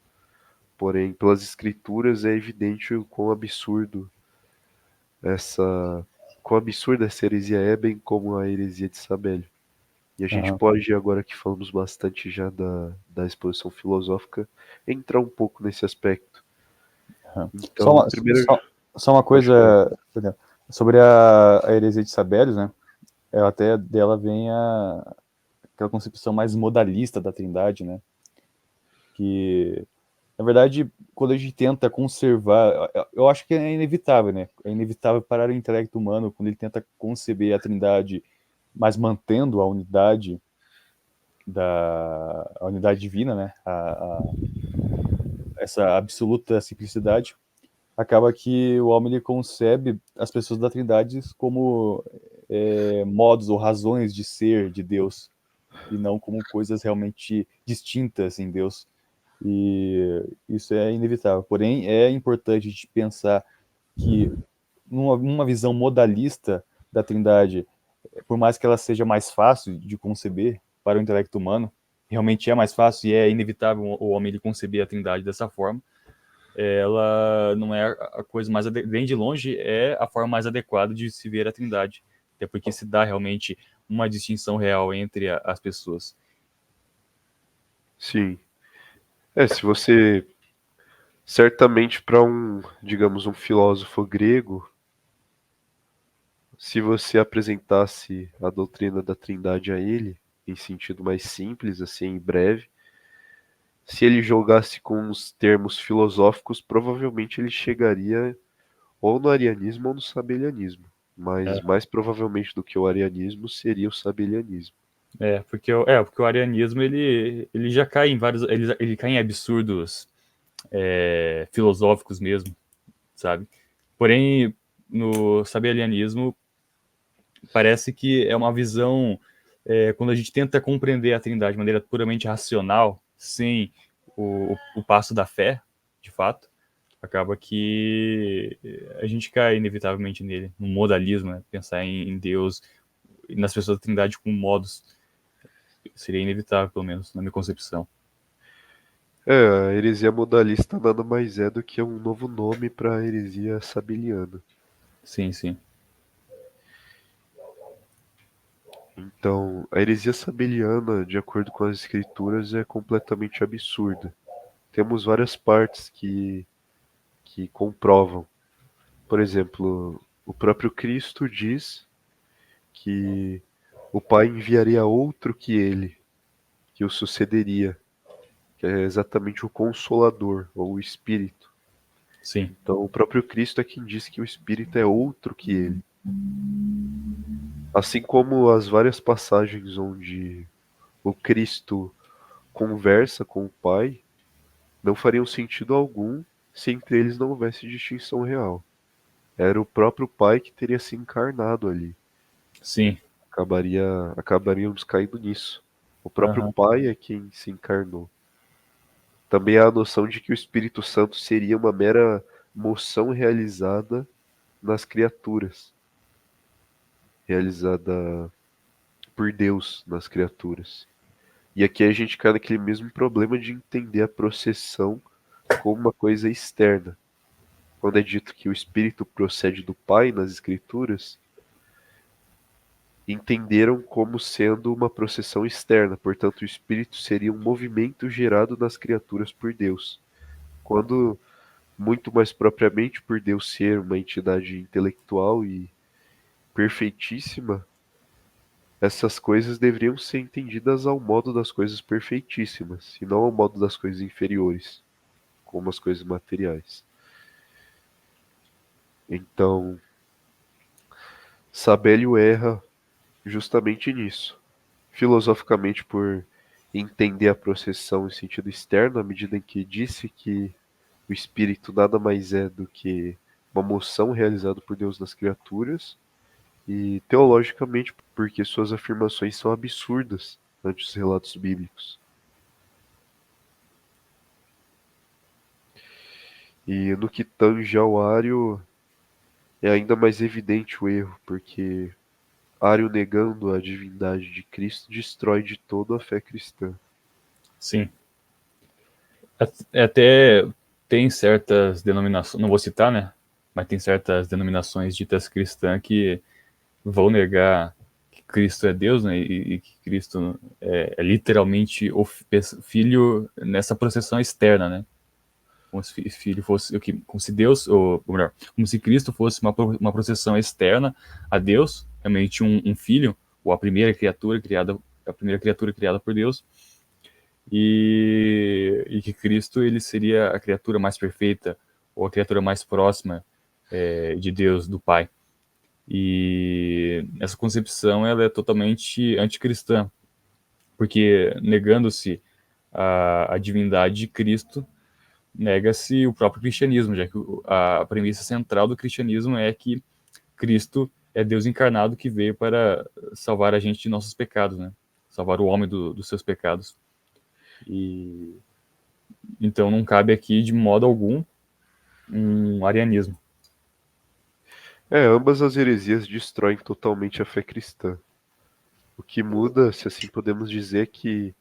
Porém, pelas escrituras é evidente o essa, quão absurda essa heresia é, bem como a heresia de Sabélio. E a gente Aham. pode, agora que falamos bastante já da exposição filosófica, entrar um pouco nesse aspecto. Aham. Só Então, uma, primeiro, só uma pode falar. coisa, Daniel, sobre a heresia de Sabélios, né? Ela até dela vem aquela concepção mais modalista da Trindade, né? Que, na verdade, quando a gente tenta conservar, eu acho que é inevitável, né? É inevitável parar o intelecto humano quando ele tenta conceber a Trindade, mas mantendo a unidade divina, né? Essa absoluta simplicidade, acaba que o homem ele concebe as pessoas da Trindade como modos ou razões de ser de Deus e não como coisas realmente distintas em Deus. E isso é inevitável. Porém, é importante a gente pensar que numa visão modalista da Trindade, por mais que ela seja mais fácil de conceber para o intelecto humano, realmente é mais fácil e é inevitável o homem ele conceber a Trindade dessa forma. Ela não é a coisa mais bem de longe é a forma mais adequada de se ver a Trindade, até porque se dá realmente uma distinção real entre as pessoas. Sim. Se você, certamente para digamos, um filósofo grego, se você apresentasse a doutrina da Trindade a ele, em sentido mais simples, assim, breve, se ele jogasse com os termos filosóficos, provavelmente ele chegaria ou no arianismo ou no sabelianismo. Mas mais provavelmente do que o arianismo seria o sabelianismo. Porque o arianismo ele já cai em vários, ele cai em absurdos filosóficos mesmo, sabe? Porém, no sabelianismo parece que é uma visão quando a gente tenta compreender a Trindade de maneira puramente racional, sem o passo da fé, de fato, acaba que a gente cai inevitavelmente nele, no modalismo, né? Pensar em Deus e nas pessoas da Trindade com modos seria inevitável, pelo menos na minha concepção. A heresia modalista nada mais é do que um novo nome para a heresia sabeliana. Sim, sim. Então, a heresia sabeliana, de acordo com as escrituras, é completamente absurda. Temos várias partes que comprovam. Por exemplo, o próprio Cristo diz que o Pai enviaria outro que ele, que o sucederia, que é exatamente o Consolador, ou o Espírito. Sim. Então, o próprio Cristo é quem diz que o Espírito é outro que ele. Assim como as várias passagens onde o Cristo conversa com o Pai, não fariam sentido algum se entre eles não houvesse distinção real. Era o próprio Pai que teria se encarnado ali. Sim. Acabaríamos caindo nisso. O próprio Aham. Pai é quem se encarnou. Também há a noção de que o Espírito Santo seria uma mera moção realizada nas criaturas, realizada por Deus nas criaturas. E aqui a gente cai naquele mesmo problema de entender a processão como uma coisa externa. Quando é dito que o Espírito procede do Pai nas Escrituras, entenderam como sendo uma processão externa, portanto, o Espírito seria um movimento gerado nas criaturas por Deus. Quando, muito mais propriamente, por Deus ser uma entidade intelectual e perfeitíssima, essas coisas deveriam ser entendidas ao modo das coisas perfeitíssimas, e não ao modo das coisas inferiores, como as coisas materiais. Então, Sabélio erra justamente nisso. Filosoficamente, por entender a processão em sentido externo, à medida em que disse que o espírito nada mais é do que uma moção realizada por Deus nas criaturas, e teologicamente, porque suas afirmações são absurdas ante os relatos bíblicos. E no que tange ao Ário, é ainda mais evidente o erro, porque Ário negando a divindade de Cristo destrói de todo a fé cristã. Sim. Até tem certas denominações, não vou citar, né? Mas tem certas denominações ditas cristãs que vão negar que Cristo é Deus, né? E que Cristo é literalmente o filho nessa processão externa, né? Como se filho fosse, como se Deus, ou melhor, como se Cristo fosse uma processão externa a Deus, realmente um filho, ou a primeira criatura criada por Deus, e que Cristo ele seria a criatura mais perfeita ou a criatura mais próxima de Deus, do Pai. E essa concepção ela é totalmente anticristã, porque negando-se a divindade de Cristo, nega-se o próprio cristianismo, já que a premissa central do cristianismo é que Cristo é Deus encarnado que veio para salvar a gente de nossos pecados, né? Salvar o homem dos seus pecados. E então não cabe aqui de modo algum um arianismo. Ambas as heresias destroem totalmente a fé cristã. O que muda, se assim podemos dizer, é que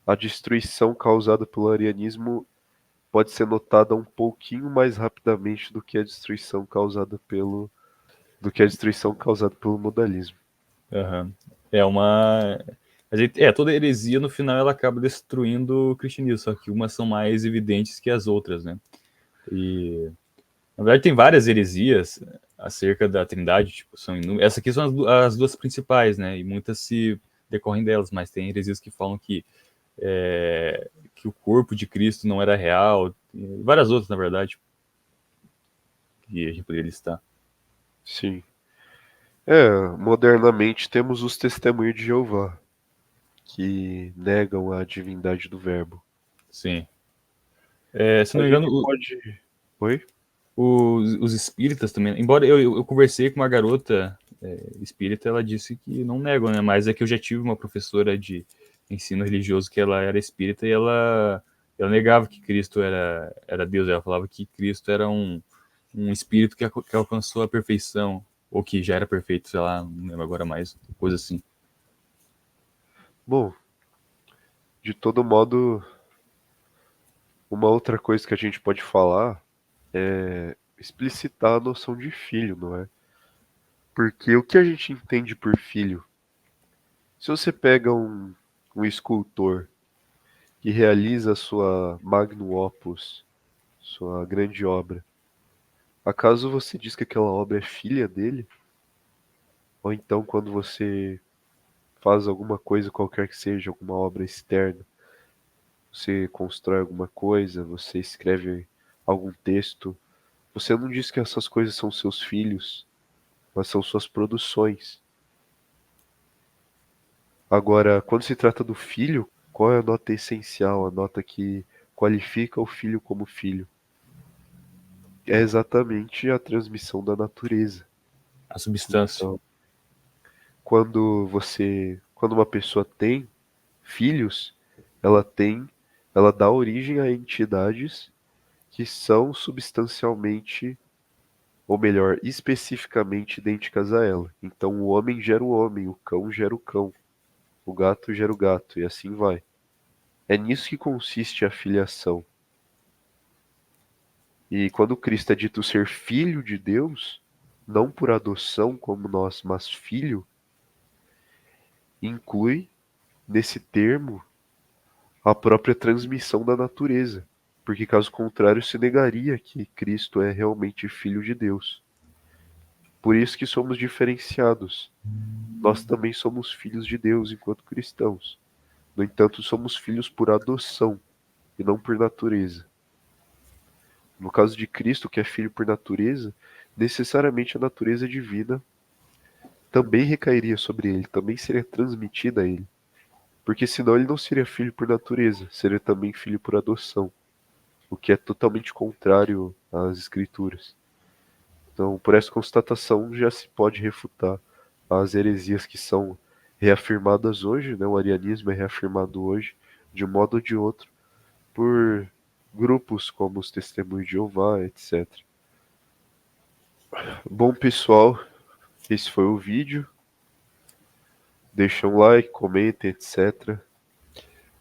a destruição causada pelo arianismo pode ser notada um pouquinho mais rapidamente do que a destruição causada pelo modalismo. Uhum. É uma. Toda heresia no final ela acaba destruindo o cristianismo, só que umas são mais evidentes que as outras, né? E na verdade tem várias heresias acerca da Trindade, tipo, são essas aqui são as duas principais, né? E muitas se decorrem delas, mas tem heresias que falam que o corpo de Cristo não era real, e várias outras, na verdade, que a gente poderia listar. Sim. Modernamente temos os testemunhos de Jeová, que negam a divindade do Verbo. Sim. Se A não me engano, gente pode. Oi? os espíritas também, embora eu conversei com uma garota espírita, ela disse que não negam, né? Mas é que eu já tive uma professora de ensino religioso que ela era espírita e ela negava que Cristo era Deus. Ela falava que Cristo era um espírito que alcançou a perfeição, ou que já era perfeito, sei lá, não lembro agora mais, coisa assim. Bom, de todo modo, uma outra coisa que a gente pode falar é explicitar a noção de filho, não é? Porque o que a gente entende por filho? Se você pega um escultor que realiza sua magnum opus, sua grande obra, acaso você diz que aquela obra é filha dele? Ou então, quando você faz alguma coisa, qualquer que seja, alguma obra externa, você constrói alguma coisa, você escreve algum texto, você não diz que essas coisas são seus filhos, mas são suas produções. Agora, quando se trata do filho, qual é a nota essencial, a nota que qualifica o filho como filho? É exatamente a transmissão da natureza. A substância. Então, quando uma pessoa tem filhos, ela tem, ela dá origem a entidades que são substancialmente, ou melhor, especificamente idênticas a ela. Então, o homem gera o homem, o cão gera o cão, o gato gera o gato, e assim vai. É nisso que consiste a filiação. E quando Cristo é dito ser filho de Deus, não por adoção como nós, mas filho, inclui nesse termo a própria transmissão da natureza, porque caso contrário se negaria que Cristo é realmente filho de Deus. Por isso que somos diferenciados. Nós também somos filhos de Deus enquanto cristãos. No entanto, somos filhos por adoção e não por natureza. No caso de Cristo, que é filho por natureza, necessariamente a natureza divina também recairia sobre ele, também seria transmitida a ele. Porque senão ele não seria filho por natureza, seria também filho por adoção, o que é totalmente contrário às escrituras. Então, por essa constatação já se pode refutar as heresias que são reafirmadas hoje, né? O arianismo é reafirmado hoje, de um modo ou de outro, por grupos como os Testemunhos de Jeová, etc. Bom, pessoal, esse foi o vídeo. Deixa um like, comentem, etc.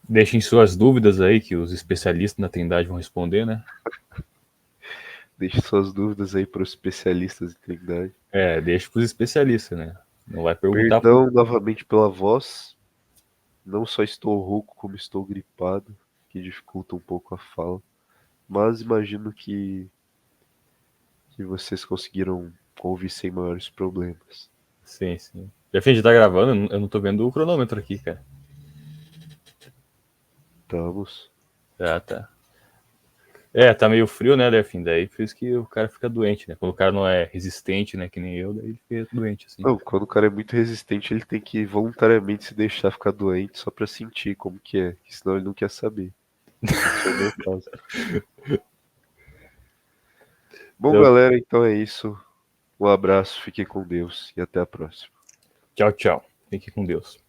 Deixem suas dúvidas aí, que os especialistas na Trindade vão responder, né? Deixe suas dúvidas aí para os especialistas em Trindade. Deixa pros especialistas, né? Não vai perguntar. Perdão novamente pela voz. Não só estou rouco, como estou gripado, que dificulta um pouco a fala. Mas imagino que vocês conseguiram ouvir sem maiores problemas. Sim, sim. Já fim de tá gravando, eu não tô vendo o cronômetro aqui, cara. Estamos. Ah, tá. Tá meio frio, né, Delfim? Daí por isso que o cara fica doente, né? Quando o cara não é resistente, né, que nem eu, daí ele fica doente, assim. Não, quando o cara é muito resistente, ele tem que voluntariamente se deixar ficar doente só pra sentir como que é, que senão ele não quer saber. Esse é o meu caso. Bom, galera, então é isso. Um abraço, fiquem com Deus e até a próxima. Tchau, tchau. Fique com Deus.